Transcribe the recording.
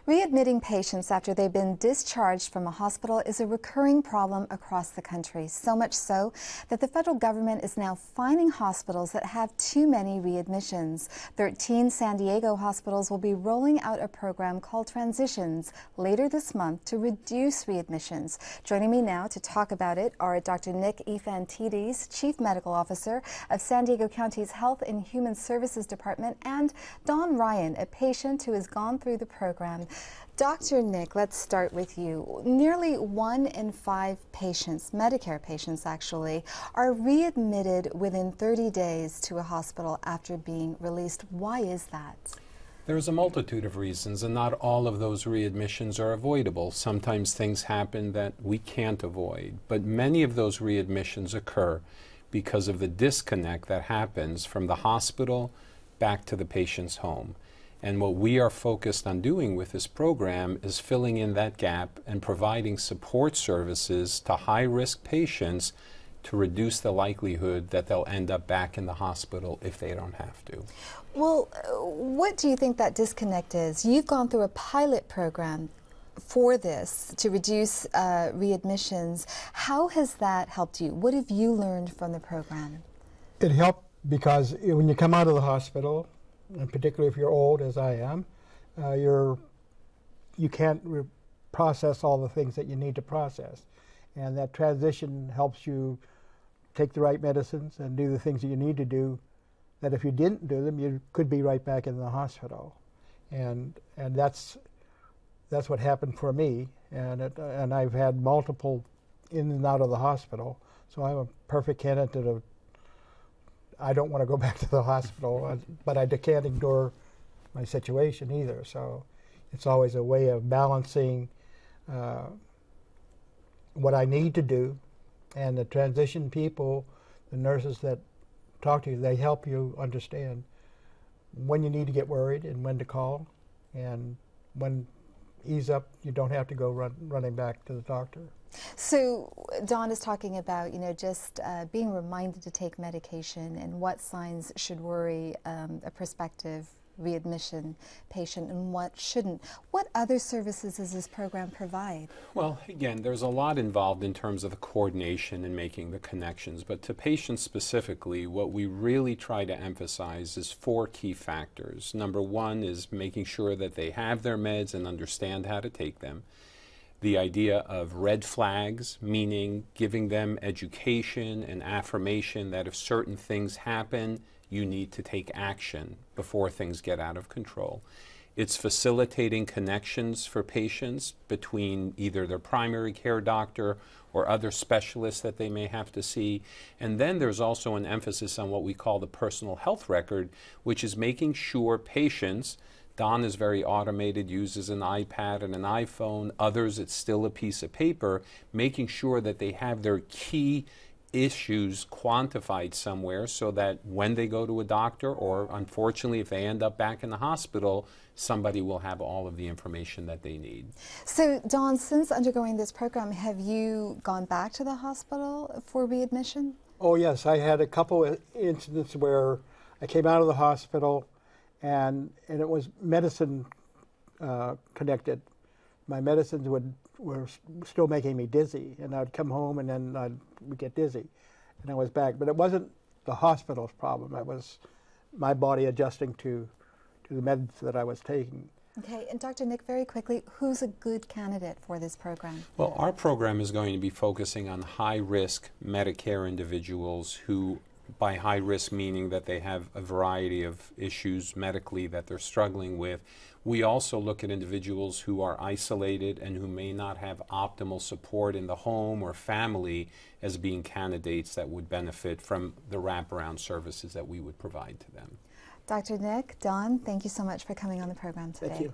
Readmitting patients after they've been discharged from a hospital is a recurring problem across the country, so much so that the federal government is now fining hospitals that have too many readmissions. 13 San Diego hospitals will be rolling out a program called Transitions later this month to reduce readmissions. Joining me now to talk about it are Dr. Nick Yphantides, Chief Medical Officer of San Diego County's Health and Human Services Department, and Don Ryan, a patient who has gone through the program. Dr. Nick, let's start with you. Nearly 1 in 5 patients, Medicare patients actually, are readmitted within 30 days to a hospital after being released. Why is that? There's a multitude of reasons, and not all of those readmissions are avoidable. Sometimes things happen that we can't avoid, but many of those readmissions occur because of the disconnect that happens from the hospital back to the patient's home. And what we are focused on doing with this program is filling in that gap and providing support services to high-risk patients to reduce the likelihood that they'll end up back in the hospital if they don't have to. Well, what do you think that disconnect is? You've gone through a pilot program for this to reduce readmissions. How has that helped you? What have you learned from the program? It helped because when you come out of the hospital, and particularly if you're old, as I am, you can't process all the things that you need to process. And that transition helps you take the right medicines and do the things that you need to do, that if you didn't do them, you could be right back in the hospital. And that's what happened for me. And I've had multiple in and out of the hospital, so I'm a perfect candidate of, I don't want to go back to the hospital, but I can't ignore my situation either. So it's always a way of balancing what I need to do. And the transition people, the nurses that talk to you, they help you understand when you need to get worried and when to call. And when ease up, you don't have to go running back to the doctor. So Don is talking about, just being reminded to take medication and what signs should worry a prospective readmission patient and what shouldn't. What other services does this program provide? Well, again, there's a lot involved in terms of the coordination and making the connections, but to patients specifically, what we really try to emphasize is 4 key factors. Number 1 is making sure that they have their meds and understand how to take them. The idea of red flags, meaning giving them education and affirmation that if certain things happen, you need to take action before things get out of control. It's facilitating connections for patients between either their primary care doctor or other specialists that they may have to see. And then there's also an emphasis on what we call the personal health record, which is making sure patients, Don is very automated, uses an iPad and an iPhone. Others, it's still a piece of paper, making sure that they have their key issues quantified somewhere so that when they go to a doctor, or unfortunately if they end up back in the hospital, somebody will have all of the information that they need. So Don, since undergoing this program, have you gone back to the hospital for readmission? Oh yes, I had a couple of incidents where I came out of the hospital and it was medicine connected. My medicines were still making me dizzy, and I'd come home and then would get dizzy, and I was back. But it wasn't the hospital's problem. It was my body adjusting to the meds that I was taking. Okay, and Dr. Nick, very quickly, who's a good candidate for this program? Well, our program is going to be focusing on high-risk Medicare individuals who, by high risk meaning that they have a variety of issues medically that they're struggling with. We also look at individuals who are isolated and who may not have optimal support in the home or family as being candidates that would benefit from the wraparound services that we would provide to them. Dr. Nick, Don, thank you so much for coming on the program today. Thank you.